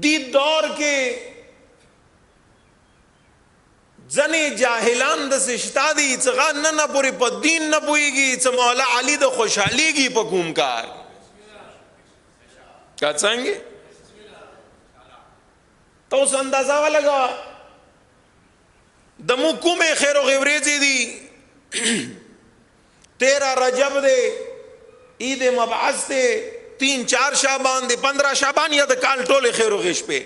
دی دور کې ځنې جاهلان د سشتا دي څنګه نه پوری په دین نه پويږي چې مولا علي د خوشحاليږي په کوم کار کا څنګه تاسو اندازا ولګا د مکومه خیر او غوریزي دي 13 رجب دے عید مبعث دے 3-4 شعبان دے 15 شعبان یا د کال ټوله خیر او غش په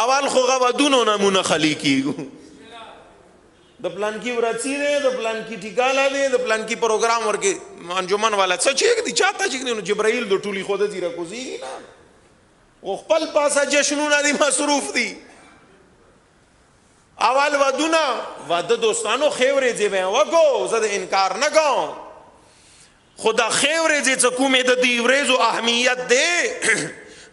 اول خو غوډونو نمونه خلی کیږي د پلان کی ورڅی دے د پلان کی ټیکاله دے د پلان کی پروګرام ورکه انجمن والا څه چې دي چاته چې نو جبرائیل د ټولی خود دې راکوزیږي نه او خپل پاسه جشنونه دي مصروف دي اول ودونه واده دوستانو خیورې دی وکړو زه د انکار نه کوم خدا خیورې دې څه کومې د دې ورځو اهمیت دی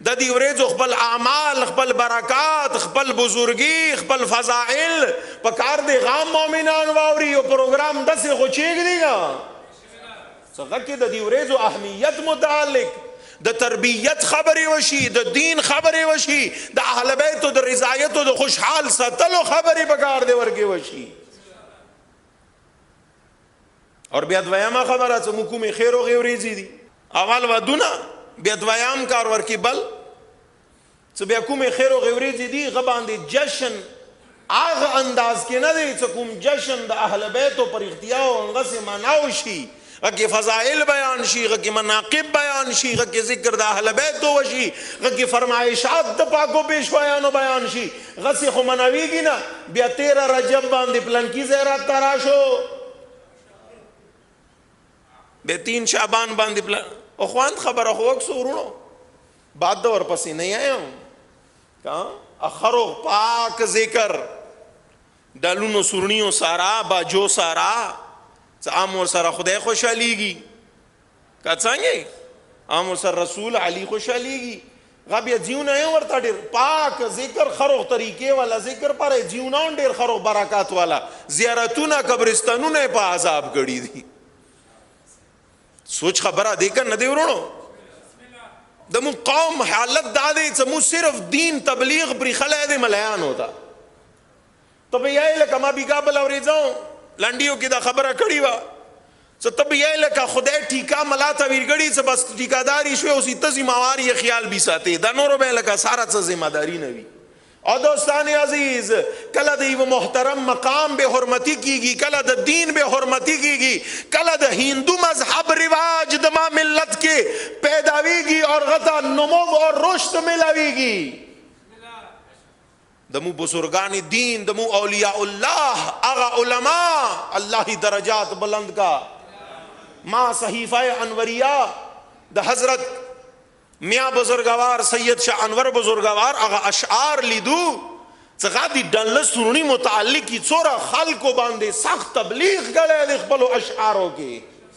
د دې ورځو خپل اعمال خپل برکات خپل بزرګي خپل فضائل په کار دی غام مؤمنان واوري او پروګرام دسه خو چیګ دیګا څنګه کې د دې ورځو اهمیت متعلق د تربیت خبرې وشي د دین خبرې وشي د اهل بیت او د رضایت او د خوشحال ستلو خبرې بګار دی ورګي وشي اور بیا دویمه خبره چې حکومت خیر او غوریزي دي اول ودونه بیا دویم کار ورکی بل چې بیا کوم خیر او غوریزي دي غباندې جشن هغه انداز کې نه دی چې کوم جشن د اهل بیت او پر اختیار او غسه مناو شي غکی فضائل بیان شي غکی مناقب بیان شي غکی ذکر د اهل بیت وشي غکی فرمایشات د پاکو پیشوایانو بیان شي غسی خو مناویږي نه بیا 13 رجب باندې پلان کی زیارت تراشو به 3 شعبان باندې پلان اخوان خبره خو وکسو ورونو بعد اور پسې نه آیا کا اخرو پاک ذکر دلونو سورنیو سارا باجو سارا عام سره خدای خوشاليږي کا څنګه عام سره رسول علي خوشاليږي غب یا جیونه ورته ډیر پاک ذکر خروغ طریقې والا ذکر پر جیونه ډیر خروغ برکات والا زیارتونه قبرستانونه په عذاب کړي دي سوچ خبره دې کنه دی ورونو د مو قوم حالت دا دی چې مو صرف دین تبلیغ پر خلای دې مليان ہوتا تو به یې لکه ما بیګا بل اورېځو لنډیو کې دا خبره کړې و چې تب یې لکه خدای ټیکا ملا ته ویرګړي چې بس ټیکاداری شوی او سیته ذمہواری خیال به ساتي دا نور به لکه سارا څه ذمہداری نه وي او دوستان عزیز کله د یو محترم مقام به حرمتی کیږي کله د دین به حرمتی کیږي کله د هندو مذهب رواج د ما ملت کې پیداویږي اور غتا نمو اور رشد ملاویږي دمو بزرگان دین دمو اولیاء اللہ اغا علماء اللہ درجات بلند کا ما صحیفہ انوریہ دا حضرت میاں بزرگوار سید شاہ انور بزرگوار اغا اشعار لیدو څنګه دی ډنل سرونی متعلق کی څوره خلکو باندې سخت تبلیغ غړې د خپل اشعارو کې